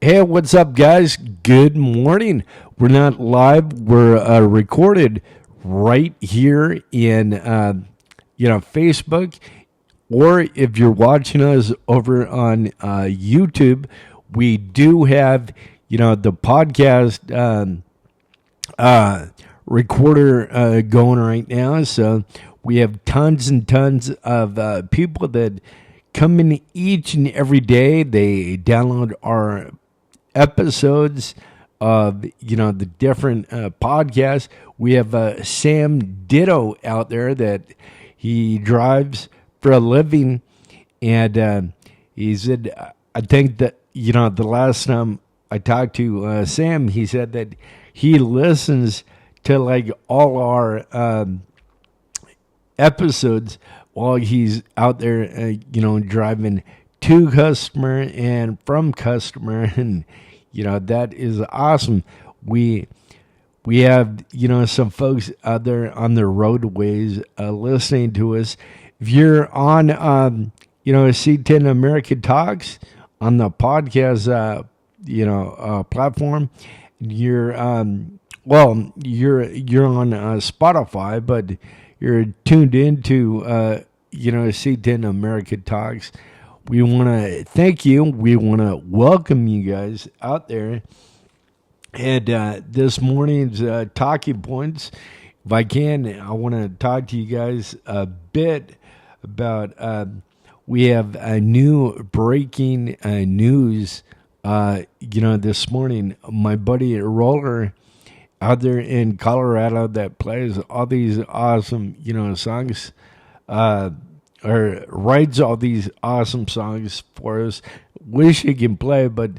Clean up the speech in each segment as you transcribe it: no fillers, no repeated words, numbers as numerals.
Hey, what's up, guys? Good morning. We're not live. We're recorded right here in, Facebook. Or if you're watching us over on YouTube, we do have, the podcast recorder going right now. So we have tons and tons of people that come in each and every day. They download our episodes of the different podcasts. We have Sam Ditto out there that he drives for a living, and he said, I think that the last time I talked to Sam, he said that he listens to like all our episodes while he's out there driving to customer and from customer, and that is awesome. We have some folks out there on the roadways listening to us. If you're on C10 America Talks on the podcast platform, you're you're on Spotify, but you're tuned into C10 America Talks. We want to thank you. We want to welcome you guys out there. And this morning's talking points, if I can, I want to talk to you guys a bit about, we have a new breaking news, this morning. My buddy Roller out there in Colorado that plays all these awesome, songs, or writes all these awesome songs for us. Wish he can play, but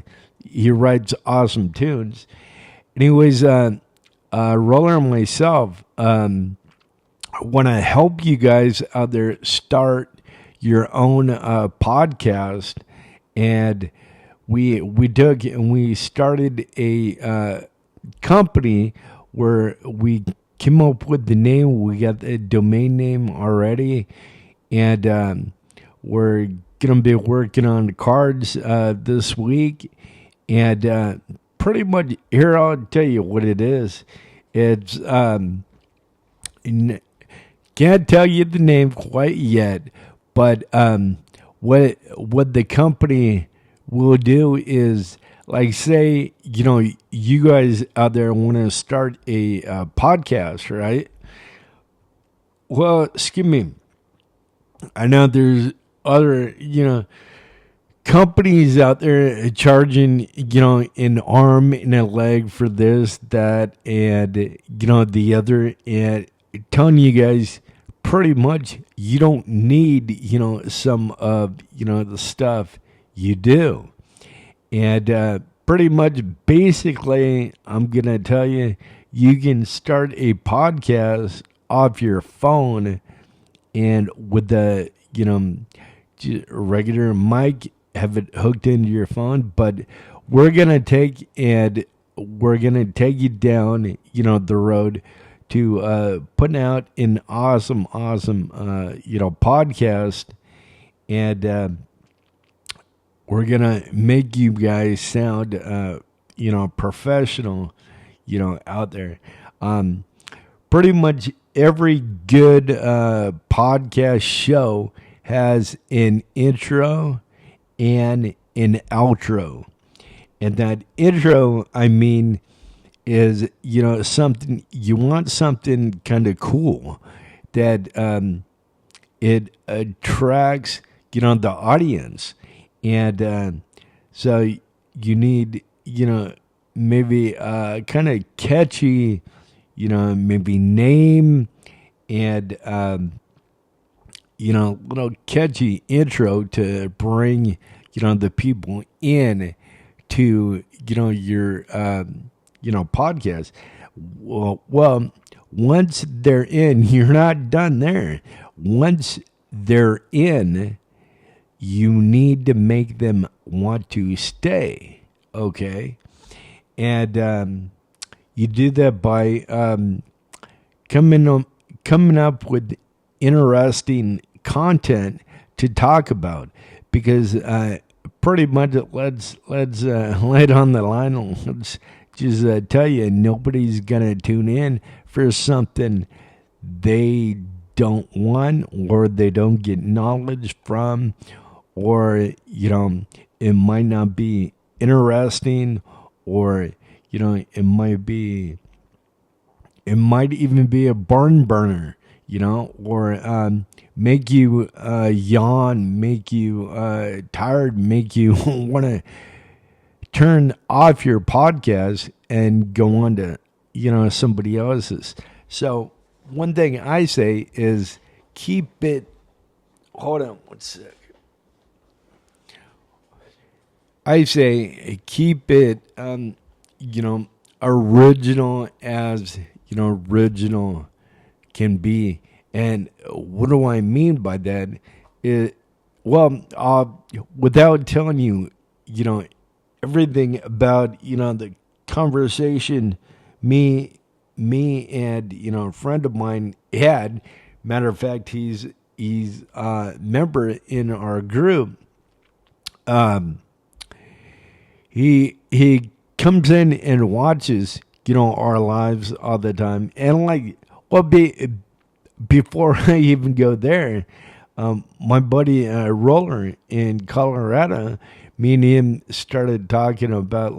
he writes awesome tunes. Anyways, Roller and myself want to help you guys out there start your own podcast, and we took and we started a company where we came up with the name. We got the domain name already. And we're going to be working on the cards this week. And pretty much, here I'll tell you what it is. It's, can't tell you the name quite yet, but what the company will do is, like, say, you guys out there want to start a podcast, right? Well, excuse me. I know there's other, companies out there charging, an arm and a leg for this, that, and, the other, and telling you guys pretty much you don't need, some of, the stuff you do. And pretty much basically, I'm going to tell you, you can start a podcast off your phone. And with the, regular mic, have it hooked into your phone. But we're going to take you down, the road to putting out an awesome, podcast. And we're going to make you guys sound, professional, out there. Pretty much every good podcast show has an intro and an outro. And that intro, I mean, is, something, you want something kind of cool that it attracts, the audience. And so you need, maybe kind of catchy, maybe name and, little catchy intro to bring, the people in to, your, podcast. Well, once they're in, you're not done there. Once they're in, you need to make them want to stay. Okay. And, you do that by coming up with interesting content to talk about, because pretty much let's lay it on the line. Let's just tell you, nobody's gonna tune in for something they don't want, or they don't get knowledge from, or it might not be interesting, or it might even be a barn burner, or make you yawn, make you tired, make you want to turn off your podcast and go on to, somebody else's. So one thing I say is keep it, hold on one sec. I say keep it, original as, original can be. And what do I mean by that? Without telling you, everything about, the conversation me and, a friend of mine had. Matter of fact, he's a member in our group. He comes in and watches, our lives all the time. And before I even go there, my buddy Roller in Colorado, me and him started talking about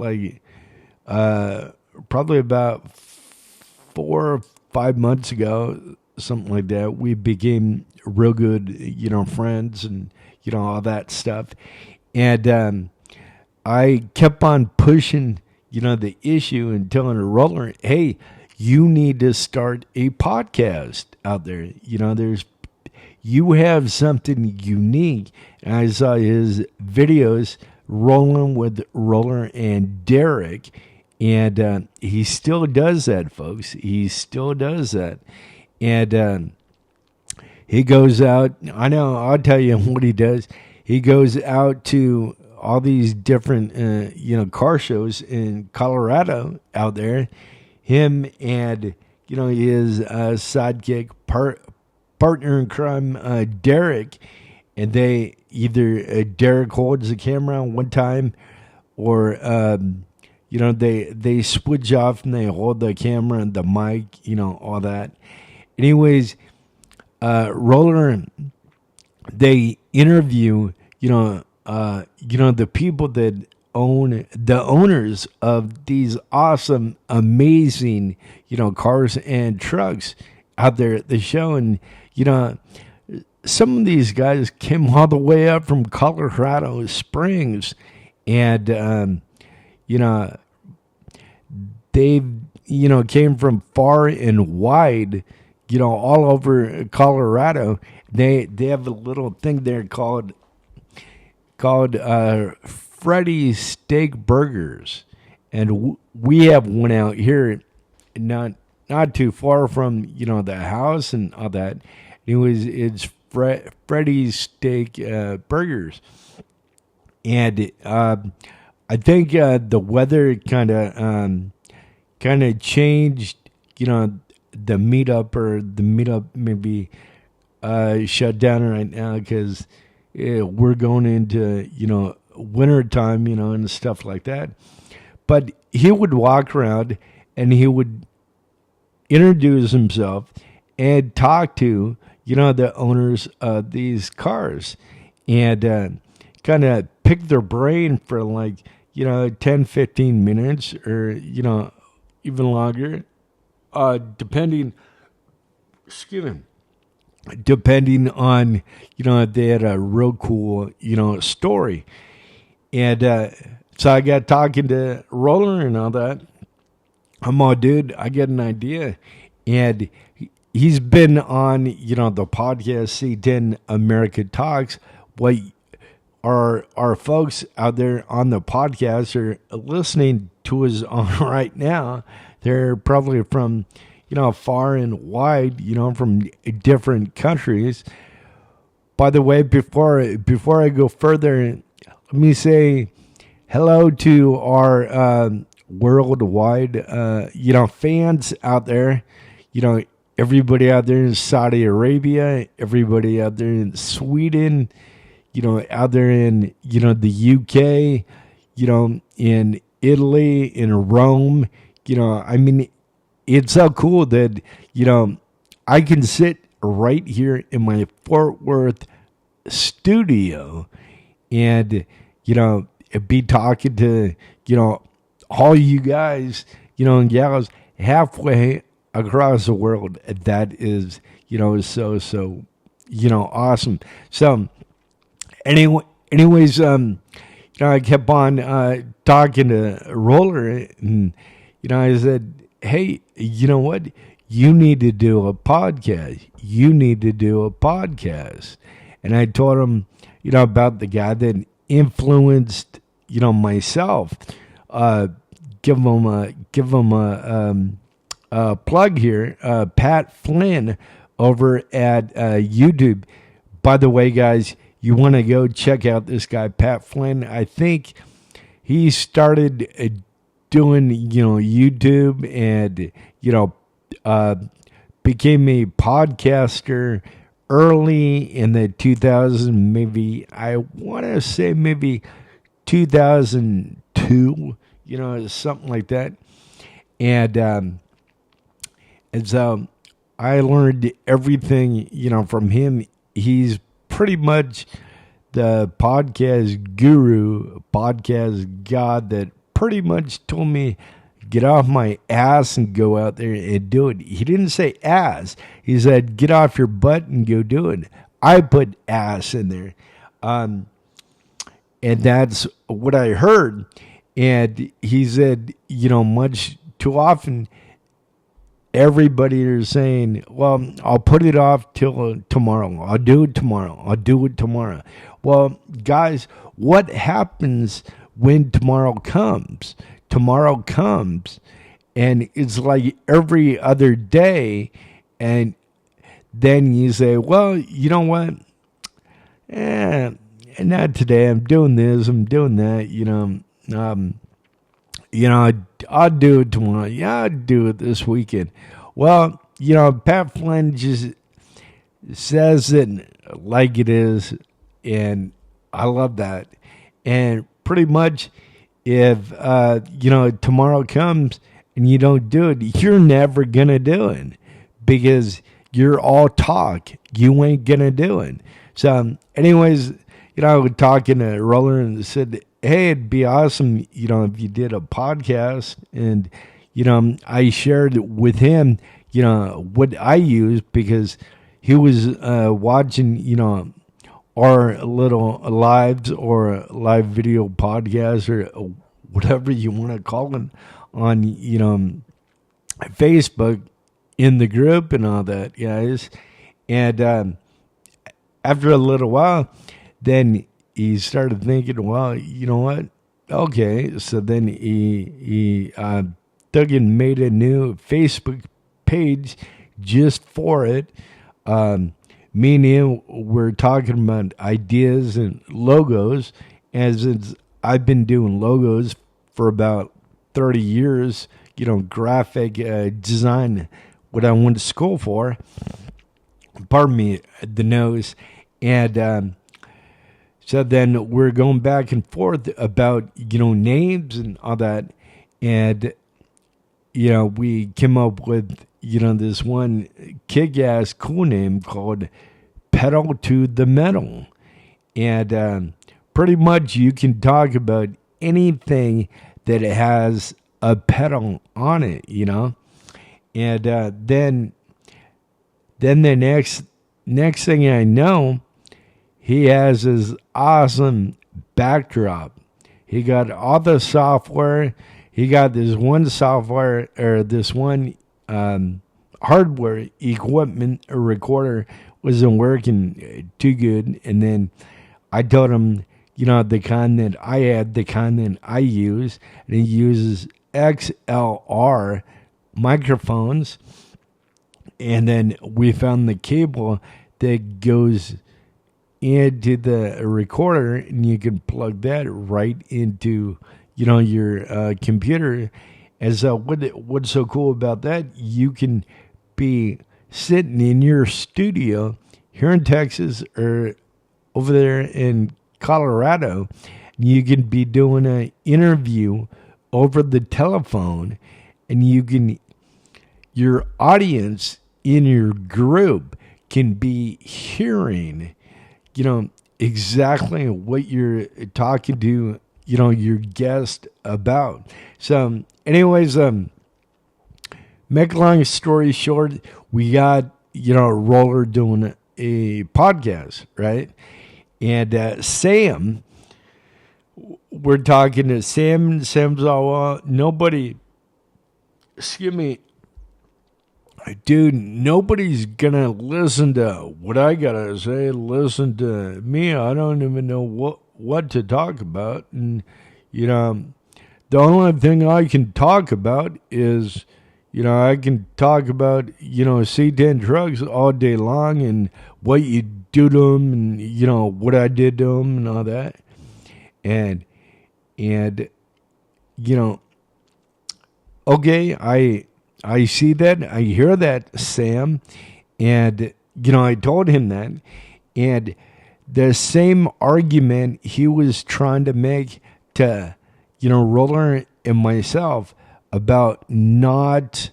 probably about 4 or 5 months ago, something like that. We became real good, friends and, all that stuff. And I kept on pushing, the issue and telling the Roller, hey, you need to start a podcast out there. You have something unique. And I saw his videos rolling with Roller and Derek. And he still does that, folks. He still does that. And he goes out. I know, I'll tell you what he does. He goes out to all these different, car shows in Colorado out there. Him and, his sidekick, partner in crime, Derek. And they either, Derek holds the camera one time, or, they switch off and they hold the camera and the mic, all that. Anyways, Roller, they interview, the people that own the owners of these awesome, amazing, cars and trucks out there at the show. And, some of these guys came all the way up from Colorado Springs, and, they, came from far and wide, all over Colorado. They have a little thing there called Freddy's Steak Burgers, and we have one out here, not too far from the house and all that. It's Freddy's Steak Burgers, and I think the weather kind of changed. The meetup maybe shut down right now because we're going into winter time, and stuff like that. But he would walk around and he would introduce himself and talk to the owners of these cars, and kind of pick their brain for 10-15 minutes, or even longer, depending on if they had a real cool story. And so I got talking to Roller and all that. I'm all, dude, I get an idea. And he's been on the podcast C10 America Talks. What our folks out there on the podcast are listening to us on right now, they're probably from far and wide, from different countries. By the way, before I go further, let me say hello to our worldwide fans out there. Everybody out there in Saudi Arabia, everybody out there in Sweden, out there in, the UK, in Italy, in Rome, I mean, it's so cool that, I can sit right here in my Fort Worth studio and, be talking to, all you guys, and gals halfway across the world. That is, so, awesome. So, anyways, I kept on talking to Roller, and I said, "Hey, you know what? You need to do a podcast. You need to do a podcast." And I told him, about the guy that influenced, myself. Give him a plug here. Pat Flynn over at YouTube. By the way, guys, you want to go check out this guy, Pat Flynn. I think he started doing, YouTube and, became a podcaster early in the 2000s, maybe, I want to say maybe 2002, something like that. And so I learned everything, from him. He's pretty much the podcast guru, podcast god that pretty much told me, get off my ass and go out there and do it. He didn't say ass. He said, get off your butt and go do it. I put ass in there. And that's what I heard. And he said, much too often, everybody is saying, well, I'll put it off till tomorrow. I'll do it tomorrow. I'll do it tomorrow. Well, guys, what happens when tomorrow comes? Tomorrow comes, and it's like every other day, and then you say, well, you know what? Not today. I'm doing this. I'm doing that. I'll do it tomorrow. Yeah, I'll do it this weekend. Well, Pat Flynn just says it like it is, and I love that. And pretty much, if tomorrow comes and you don't do it, you're never gonna do it because you're all talk. You ain't gonna do it. So, anyways, I was talking to Roller and said, hey, it'd be awesome, if you did a podcast. And, I shared with him, what I use because he was watching, our little lives or live video podcast or whatever you want to call it on, Facebook in the group and all that, guys. And after a little while, then he started thinking, well, you know what? Okay. So then he took and made a new Facebook page just for it. Me and him were talking about ideas and logos, as I've been doing logos for about 30 years, graphic design, what I went to school for. Pardon me, the nose. And so then we're going back and forth about, names and all that. And, we came up with, this one kick-ass cool name called Pedal to the Metal. And pretty much you can talk about anything that has a pedal on it, And then the next thing I know, he has this awesome backdrop. He got all the software. He got this one software or this one hardware equipment. A recorder wasn't working too good. And then I told him, the kind that I had, the kind that I use. And he uses XLR microphones. And then we found the cable that goes into the recorder, and you can plug that right into, your computer. And so what's so cool about that, you can be sitting in your studio here in Texas or over there in Colorado. You can be doing an interview over the telephone, and your audience in your group can be hearing, exactly what you're talking to, your guest about. So, anyways, make a long story short, we got, Roller doing a podcast, right? And Sam, we're talking to Sam. Sam's all, nobody, excuse me, dude, nobody's gonna listen to what I gotta say. Listen to me. I don't even know what to talk about. And, the only thing I can talk about is, I can talk about, C10 trucks all day long and what you do to them and, what I did to them and all that. And okay, I see that. I hear that, Sam. And, I told him that. And the same argument he was trying to make to, Roller and myself about not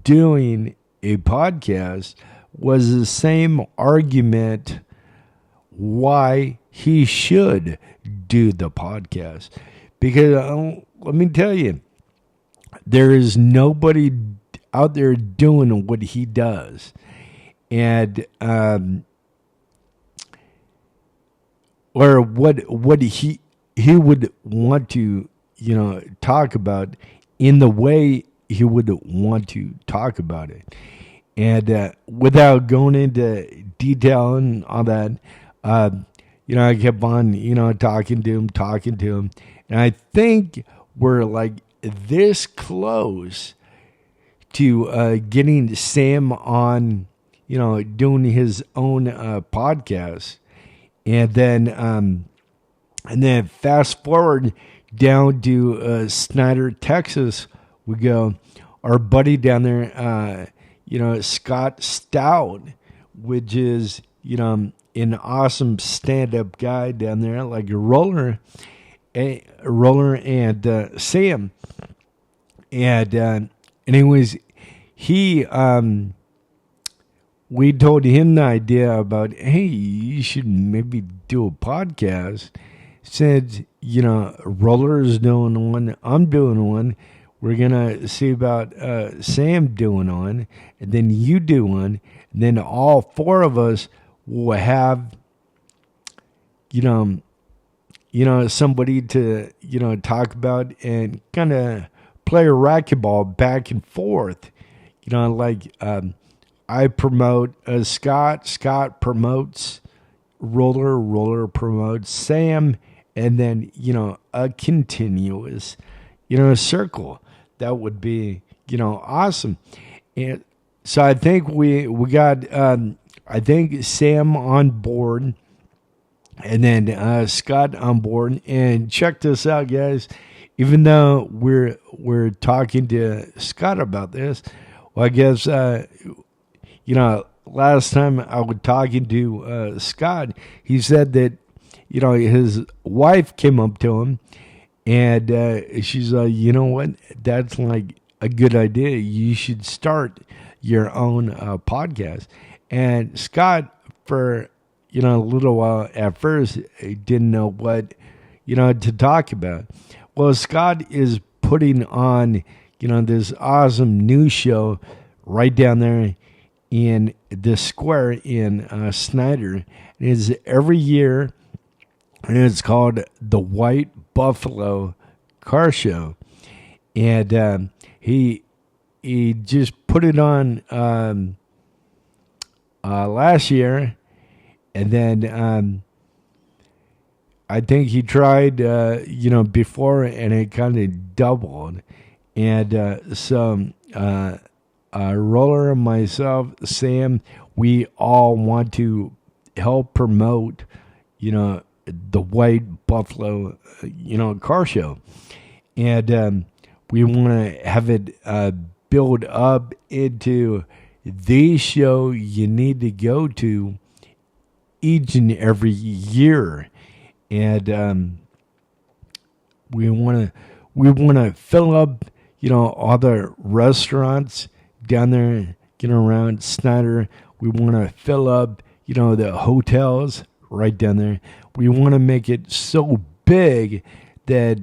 doing a podcast was the same argument why he should do the podcast. Because let me tell you, there is nobody out there doing what he does. And or what he would want to, talk about in the way he would want to talk about it. And without going into detail and all that, I kept on, talking to him. And I think we're like this close to getting Sam on, doing his own podcast. And then fast forward down to Snyder, Texas, we go. Our buddy down there, Scott Stout, which is, an awesome stand-up guy down there, like a Roller and Sam. And anyways, we told him the idea about, hey, you should maybe do a podcast. Said, Roller's doing one, I'm doing one. We're going to see about Sam doing one, and then you do one, and then all four of us will have, somebody to, talk about and kind of play racquetball back and forth. I promote Scott promotes Roller promotes Sam, and then, a continuous, circle. That would be, awesome. And so I think we got, I think Sam on board, and then Scott on board. And check this out, guys. Even though we're talking to Scott about this, well, I guess, last time I was talking to Scott, he said that, his wife came up to him, and she's like, you know what? That's like a good idea. You should start your own podcast. And Scott, for, a little while at first, didn't know what, to talk about. Well, Scott is putting on, this awesome new show right down there in the square in Snyder. It is every year, and it's called the White Buffalo Car Show. And he just put it on last year, and then I think he tried before, and it kind of doubled. And so Roller and myself, Sam, we all want to help promote, the White Buffalo, car show. And we want to have it build up into the show you need to go to each and every year. And we want to fill up, all the restaurants down there, around Snyder. We want to fill up, the hotels right down there. We want to make it so big that,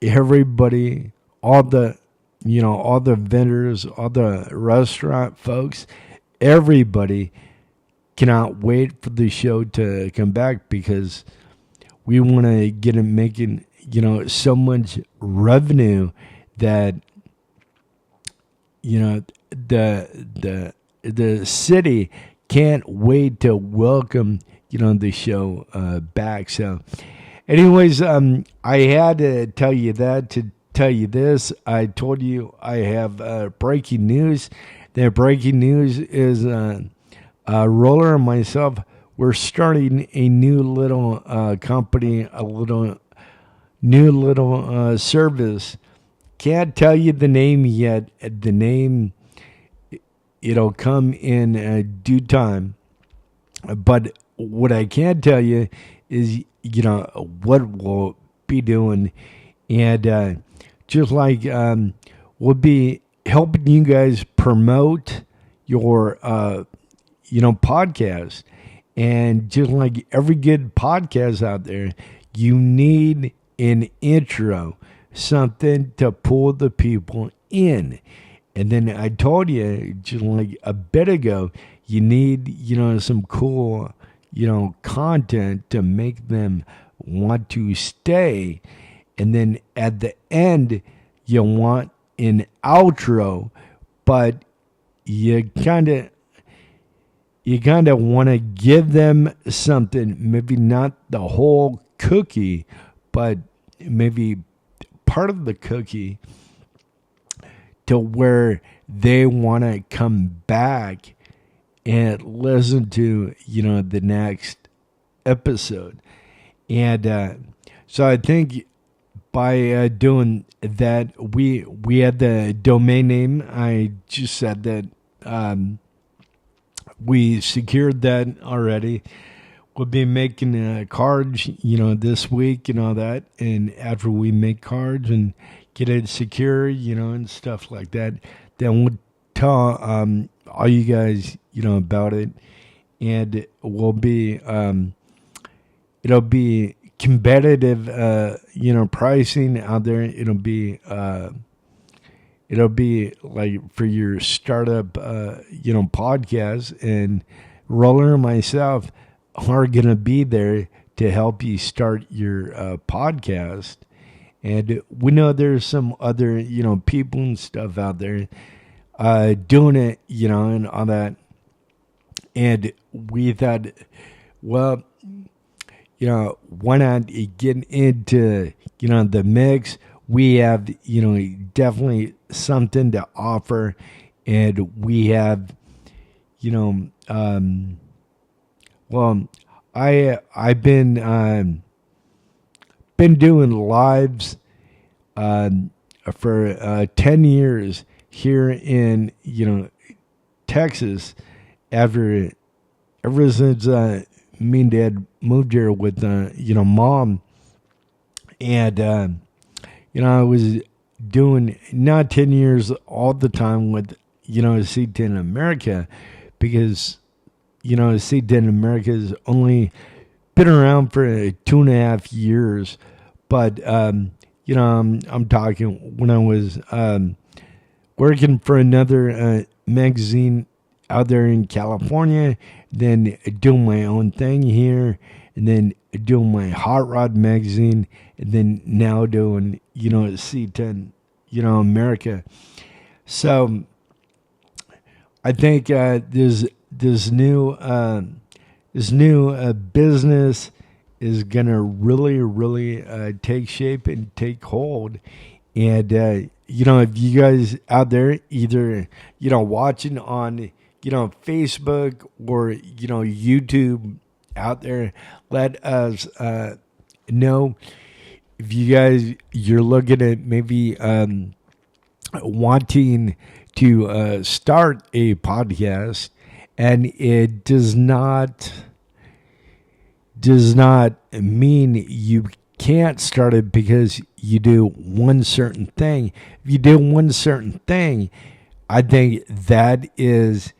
everybody, all the vendors, all the restaurant folks, everybody cannot wait for the show to come back, because we want to get it making, so much revenue that, the city can't wait to welcome, the show back. So anyways, I had to tell you that to tell you this. I told you I have breaking news. The breaking news is Roller and myself, we're starting a new little company, a new little service. Can't tell you the name yet. The name, it'll come in due time. But what I can tell you is, what we'll be doing. And just like we'll be helping you guys promote your, podcast. And just like every good podcast out there, you need an intro, something to pull the people in. And then I told you, just like a bit ago, you need, some cool, content to make them want to stay. And then at the end, you want an outro, but you kind of want to give them something, maybe not the whole cookie, but maybe part of the cookie, to where they want to come back and listen to, the next episode. And so I think by doing that, we had the domain name. I just said that we secured that already. We'll be making cards, this week and all that. And after we make cards and get it secure, and stuff like that, then we'll tell all you guys, about it. And we'll be, it'll be competitive, pricing out there. It'll be like for your startup, podcast. And Roller and myself are going to be there to help you start your podcast. And we know there's some other, people and stuff out there doing it, and all that. And we thought, well, why not get into, the mix? We have, definitely something to offer. And we have, well, I've been doing lives for 10 years here in, Texas, ever since me and Dad moved here with, Mom. And, I was doing not 10 years all the time with, C10 America, because, C10 America has only been around for 2.5 years. But, I'm talking when I was working for another magazine out there in California, then doing my own thing here, and then doing my hot rod magazine, and then now doing, C10, America. So I think this new business is gonna really take shape and take hold. And if you guys out there either watching on Facebook or YouTube out there, let us know if you're looking at maybe wanting to start a podcast, and it does not does not mean you can't start it because you do one certain thing. If you do one certain thing, I think that is,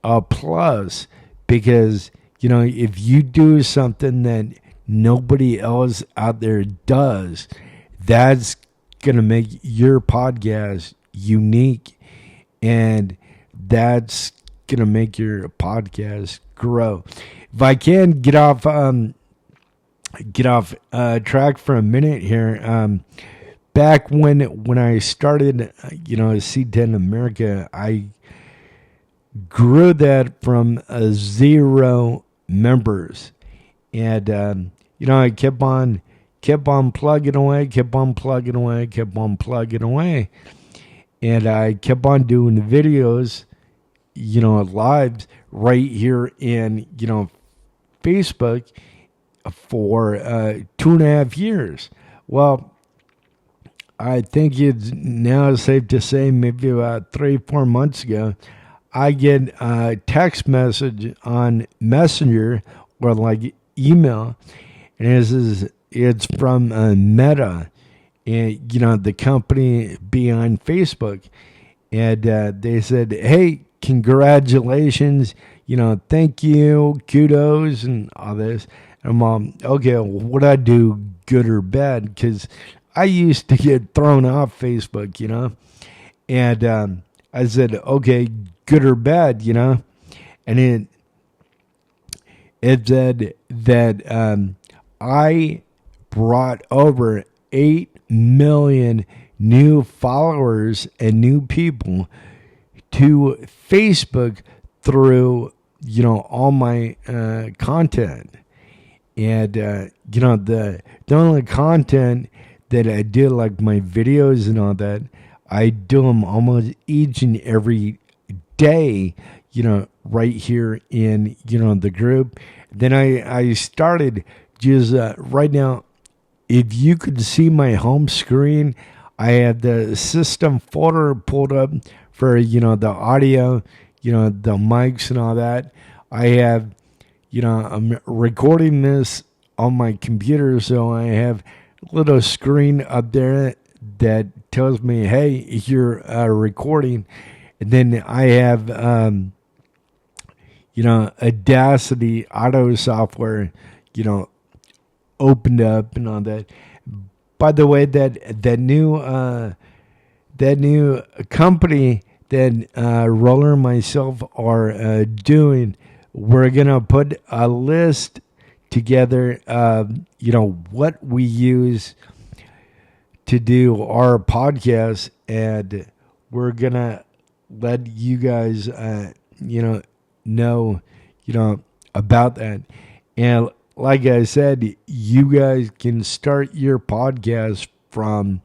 a plus, because, if you do something that nobody else out there does, that's going to make your podcast unique, and that's going to make your podcast grow. If I can get off track for a minute here, back when I started, C10 America, I grew that from 0 members, and I kept on plugging away, and I kept on doing the videos, lives right here in Facebook for 2.5 years. Well, I think it's now safe to say maybe about 3-4 months ago, I get a text message on Messenger or like email, and it's from Meta, and the company behind Facebook, and they said, "Hey, congratulations! Thank you, kudos, and all this." And I'm okay. Well, what I do, good or bad? Because I used to get thrown off Facebook, and I said, okay, good or bad, and it said that I brought over 8 million new followers and new people to Facebook through all my content, and the only content that I do, like my videos and all that, I do them almost each and every day, right here in, the group. Then I started just right now, if you could see my home screen, I have the system folder pulled up for, the audio, the mics and all that. I have, I'm recording this on my computer, so I have a little screen up there that tells me, hey, you're recording. And then I have, Audacity auto software, opened up and all that. By the way, that new company that Roller and myself are doing, we're gonna put a list together of what we use to do our podcast, and we're gonna let you guys know about that. And like I said, you guys can start your podcast from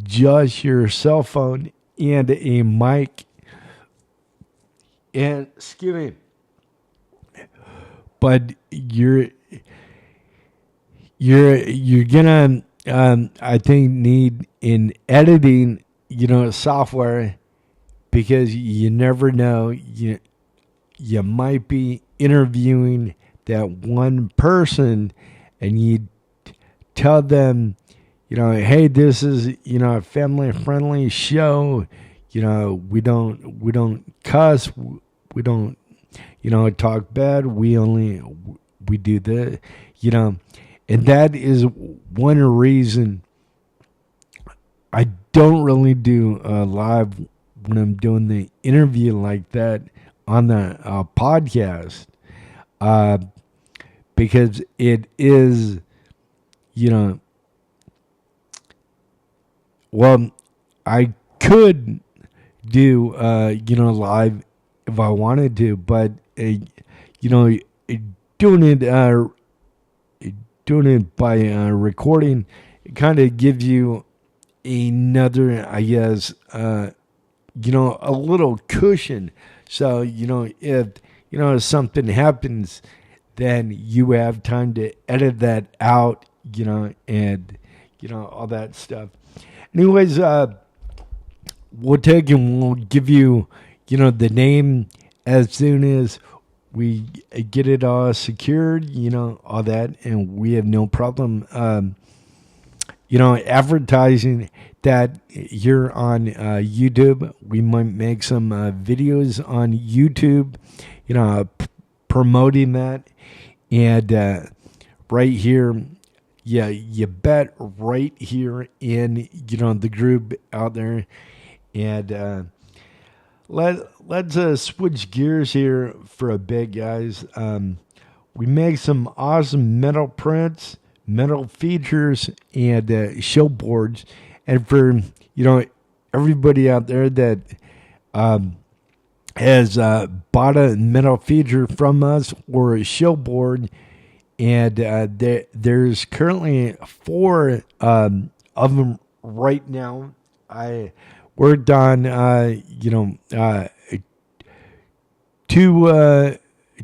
just your cell phone and a mic, and excuse me, but you're gonna I think need an editing software, because you never know, you might be interviewing that one person, and you tell them, hey, this is a family friendly show, we don't cuss, we don't talk bad, we do the and that is one reason I don't really do live when I'm doing the interview like that on the podcast, because it is, well, I could do, live if I wanted to, but, doing it by recording, it kind of gives you another, I guess, a little cushion. So, if something happens, then you have time to edit that out, and, all that stuff. Anyways, we'll take and we'll give you, the name as soon as we get it all secured, all that, and we have no problem, advertising that here on YouTube. We might make some videos on YouTube, promoting that. And right here, yeah, you bet, right here in, the group out there. And let's switch gears here for a bit, guys. We make some awesome metal prints, metal features, and showboards. And for, everybody out there that has bought a metal feature from us or a showboard, and there's currently 4 of them right now. I worked on,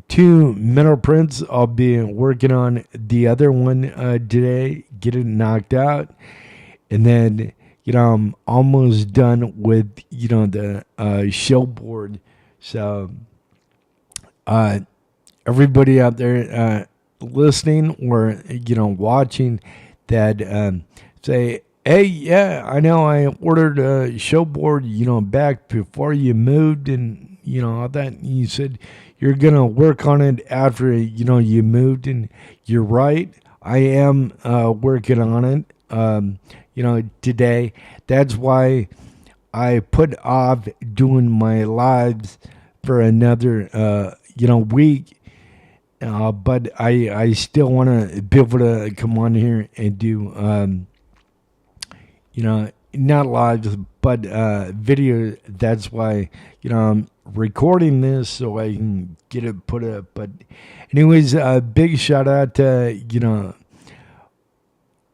two metal prints. I'll be working on the other one today, get it knocked out, and then I'm almost done with the showboard. So everybody out there listening or watching that, say, hey, yeah, I know I ordered a showboard back before you moved, and all that. You said you're gonna work on it after you moved, and you're right. I am working on it today. That's why I put off doing my lives for another week. But I still want to be able to come on here and do not lives, but video. That's why I'm recording this so I can get it put up. But anyways, big shout out to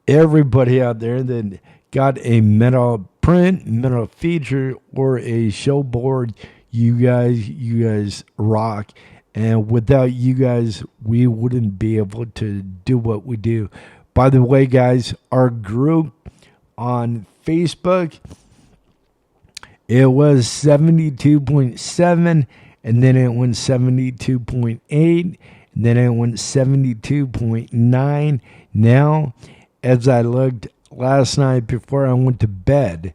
everybody out there that got a metal print, metal feature, or a showboard. You guys rock. And without you guys, we wouldn't be able to do what we do. By the way, guys, our group on Facebook, it was 72.7, and then it went 72.8, and then it went 72.9. Now, as I looked last night before I went to bed,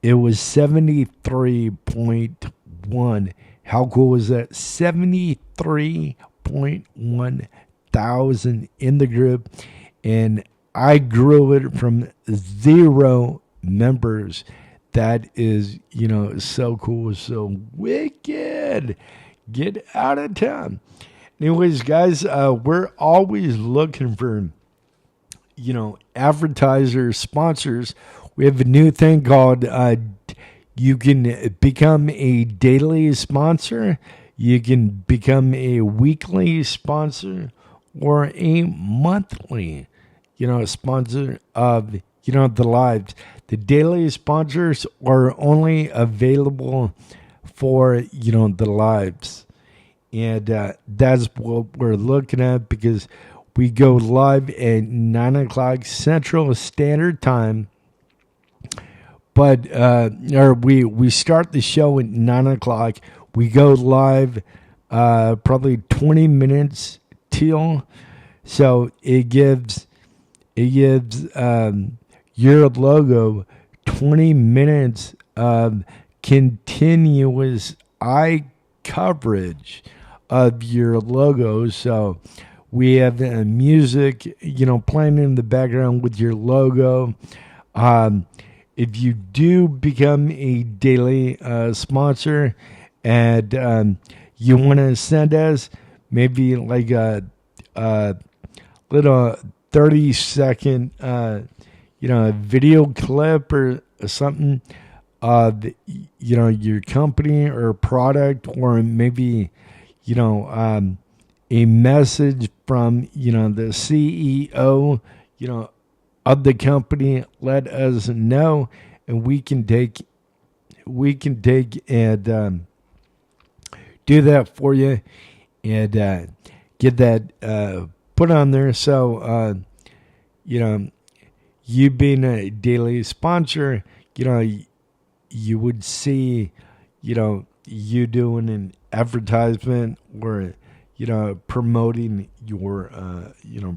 it was 73.1. How cool is that? 73.1 thousand in the group. And I grew it from 0 members. That is, so cool, so wicked. Get out of town. Anyways, guys, we're always looking for, advertisers, sponsors. We have a new thing called you can become a daily sponsor, you can become a weekly sponsor, or a monthly, sponsor of, the lives. The daily sponsors are only available for, the lives. And that's what we're looking at, because we go live at 9 o'clock Central Standard Time. But we start the show at 9 o'clock. We go live probably 20 minutes till. So it gives your logo 20 minutes of continuous eye coverage of your logo. So we have music, playing in the background with your logo. If you do become a daily sponsor, and you want to send us maybe like a little 30-second video clip or something of your company or product, or maybe a message from the CEO of the company, let us know, and we can take and do that for you, and get that put on there. So you being a daily sponsor, you would see you doing an advertisement, or promoting your,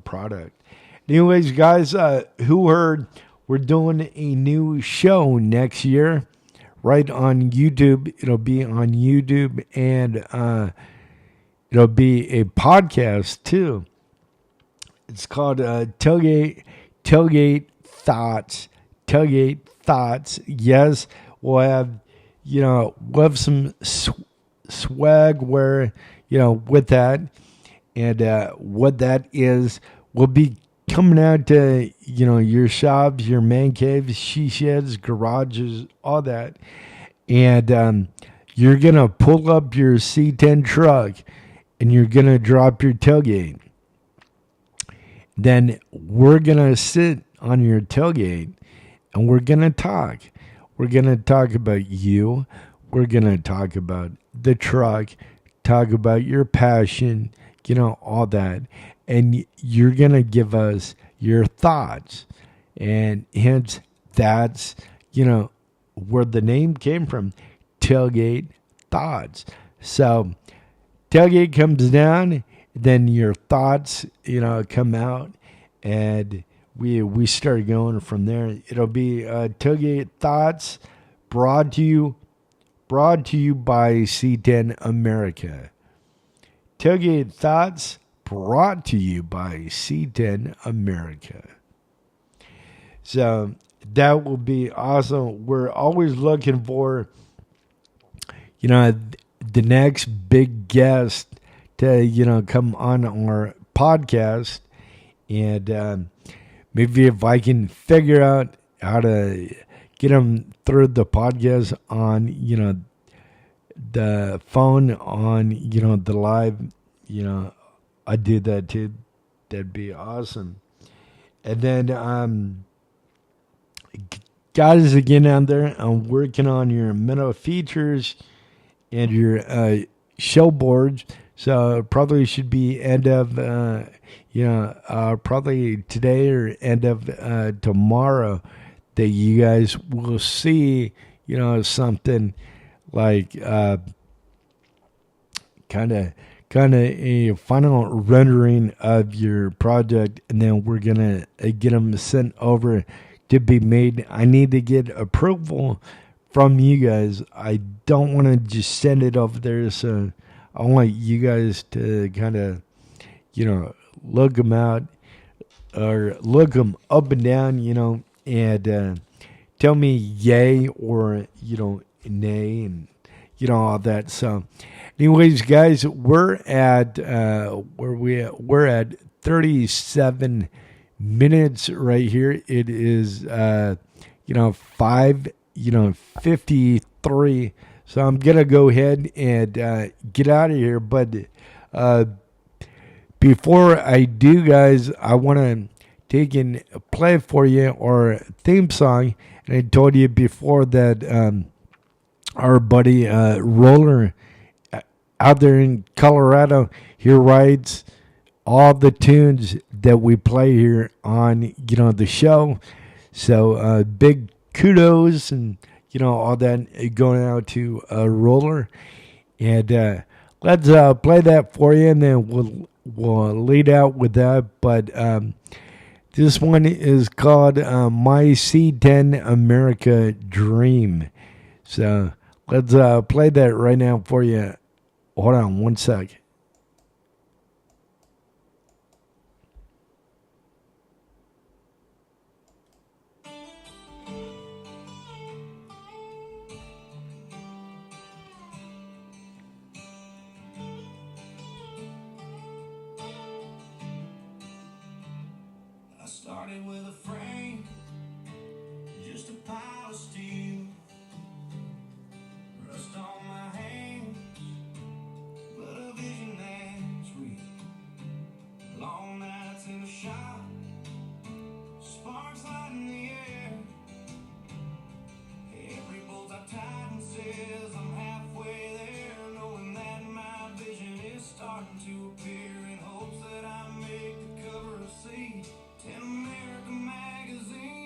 product. Anyways, guys, who heard we're doing a new show next year, right on YouTube. It'll be on YouTube, and it'll be a podcast too. It's called Tailgate Thoughts. Tailgate Thoughts. Yes, we'll have some swag where, with that, and what that is will be coming out to, your shops, your man caves, she sheds, garages, all that. And you're going to pull up your C10 truck and you're going to drop your tailgate. Then we're going to sit on your tailgate and we're going to talk. We're going to talk about you. We're going to talk about the truck, talk about your passion, all that. And you're going to give us your thoughts. And hence, that's, where the name came from, Tailgate Thoughts. So, tailgate comes down, then your thoughts, come out, and we start going from there. It'll be Tailgate Thoughts, brought to you by C10 America. Tailgate Thoughts, brought to you by C10 America. So that will be awesome. We're always looking for, the next big guest to, come on our podcast. And maybe if I can figure out how to get them through the podcast on, the phone, on, the live, I do that too. That'd be awesome. And then, guys, again out there, I'm working on your meta features and your showboards. So probably should be end of, probably today or end of tomorrow that you guys will see, something like kind of a final rendering of your project, and then we're gonna get them sent over to be made. I need to get approval from you guys. I don't want to just send it over there, so I want you guys to kind of, look them out or look them up and down, and tell me yay or, nay, and, all that. So anyways, guys, we're at, we're at 37 minutes right here. It is, 5:53. So I'm going to go ahead and get out of here. But before I do, guys, I want to take and play for you our theme song. And I told you before that our buddy Roller out there in Colorado, he writes all the tunes that we play here on, the show. So big kudos and, all that going out to Roller. And let's play that for you, and then we'll lead out with that. But this one is called My C10 America Dream. So let's play that right now for you. Hold on one sec. I started with a frame, just a pile of steel, rust on my hands, but a vision that's real. Long nights in the shop, sparks lighting the air. Every bolt I tighten says I'm halfway there, knowing that my vision is starting to appear, in hopes that I make the cover of C10 America magazine.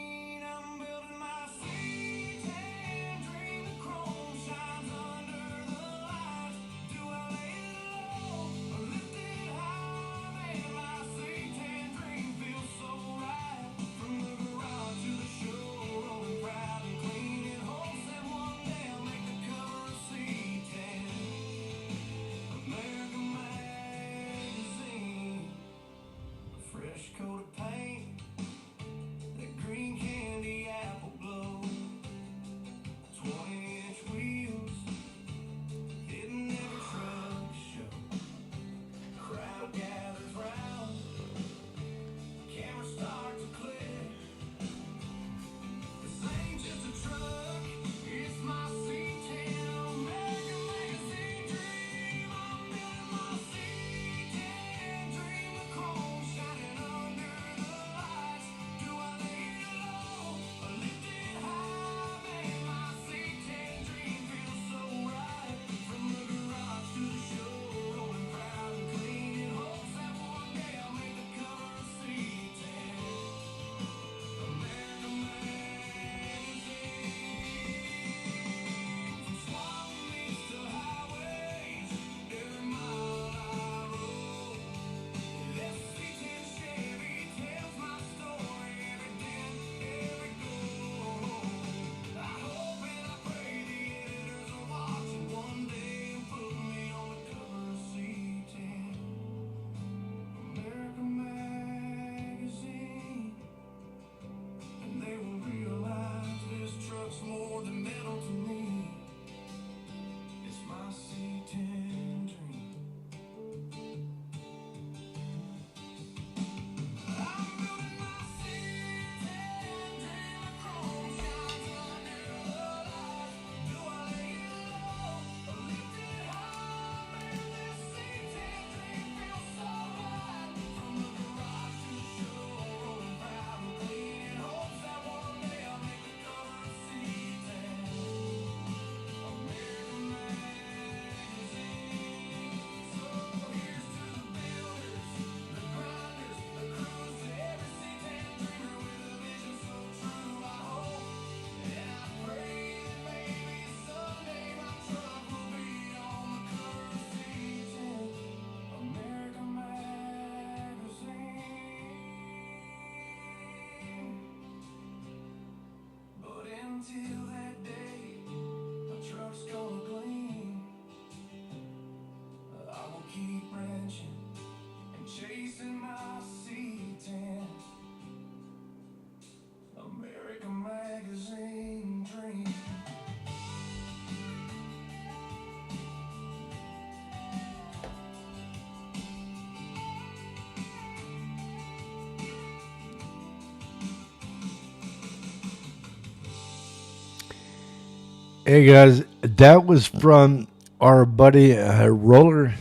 Hey guys, that was from our buddy Roller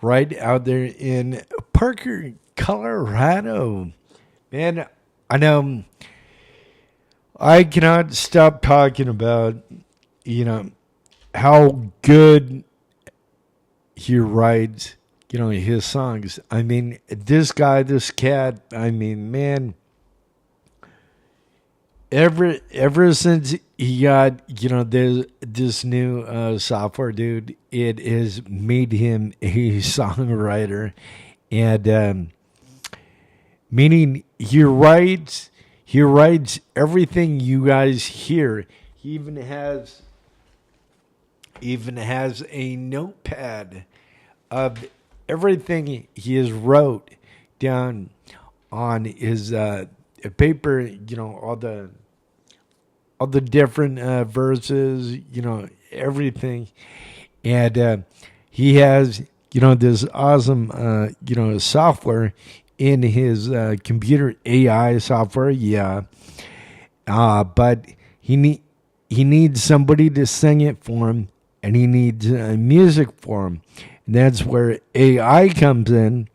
right out there in Parker, Colorado. Man, I know I cannot stop talking about, you know, how good he writes, his songs. I mean, this guy, this cat, I mean, man, ever since he got this new software, dude, it has made him a songwriter, and meaning he writes everything you guys hear. He even has a notepad of everything he has wrote down on his paper. All the different verses, everything. And he has, this awesome, software in his computer AI software. Yeah. But he needs somebody to sing it for him, and he needs music for him. And that's where AI comes in.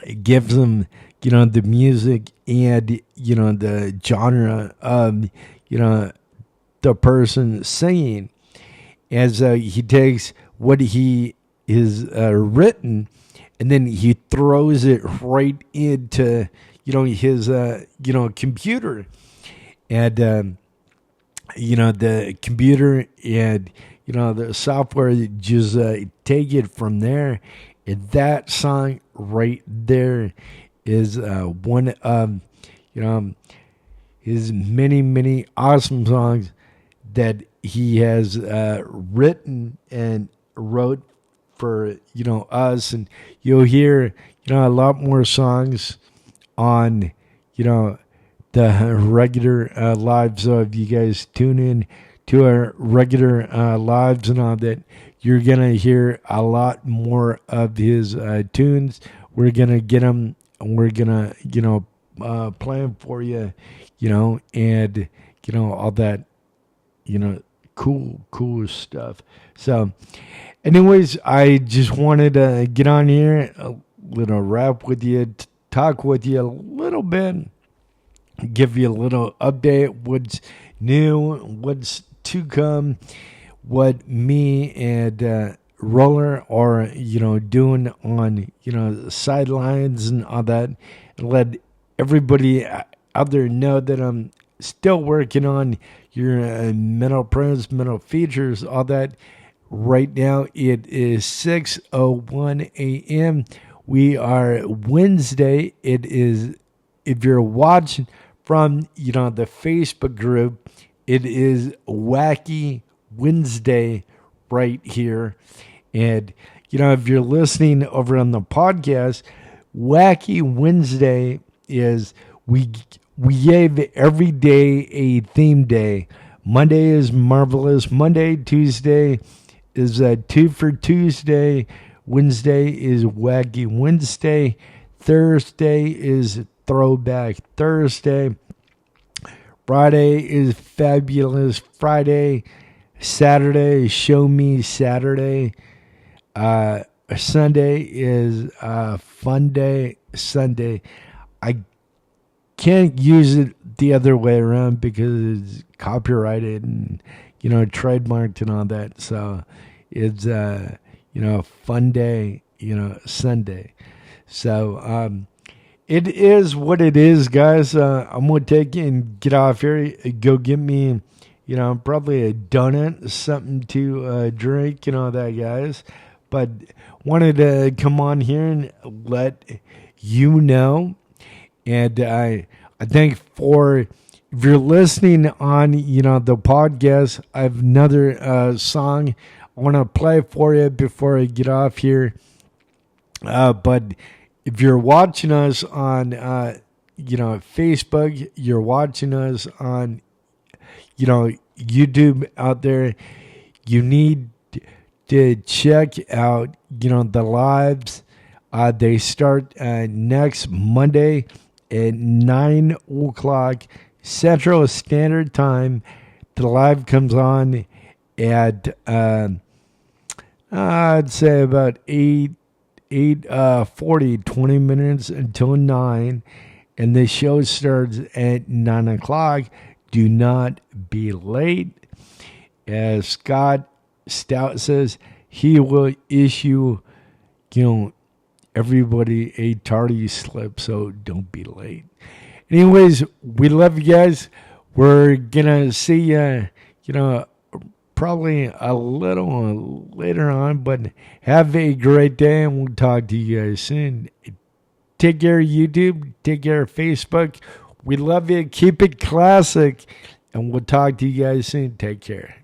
It gives him, the music and, the genre of, the person singing. As he takes what he is written, and then he throws it right into, his, computer. And, the computer and, the software just take it from there. And that song right there is one of, his many, many awesome songs that he has written and wrote for, us. And you'll hear, a lot more songs on, the regular live. So if you guys tune in to our regular lives and all that, you're going to hear a lot more of his tunes. We're going to get them, and we're going to, play them for you, and, all that, cool stuff. So anyways, I just wanted to get on here, a little rap with you, talk with you a little bit, give you a little update, what's new, what's to come, what me and Roller are, doing on, sidelines and all that, and let everybody out there know that I'm still working on your mental pros, mental features, all that. Right now, it is 6:01 a.m. We are Wednesday. It is, if you're watching from, the Facebook group, it is Wacky Wednesday right here. And, if you're listening over on the podcast, Wacky Wednesday is we gave every day a theme day. Monday is Marvelous Monday. Tuesday is Two for Tuesday. Wednesday is Wacky Wednesday. Thursday is Throwback Thursday. Friday is Fabulous Friday. Saturday is Show Me Saturday. Sunday is Fun Day Sunday. I can't use it the other way around because it's copyrighted and, trademarked and all that. So it's, Fun Day, Sunday. So it is what it is, guys. I'm going to take you and get off here. Go get me, probably a donut, something to drink, that, guys. But wanted to come on here and let you know. And I think if you're listening on, the podcast, I have another song I want to play for you before I get off here. But if you're watching us on, Facebook, you're watching us on, YouTube out there, you need to check out, the lives. They start next Monday at 9 o'clock Central Standard Time. The live comes on at I'd say about 8:40, 20 minutes until 9, and the show starts at 9 o'clock. Do not be late. As Scott Stout says, he will issue, everybody a tardy slip, so don't be late. Anyways, we love you guys. We're gonna see you, probably a little later on, but have a great day, and we'll talk to you guys soon. Take care of YouTube. Take care of Facebook. We love you. Keep it classic, and we'll talk to you guys soon. Take care.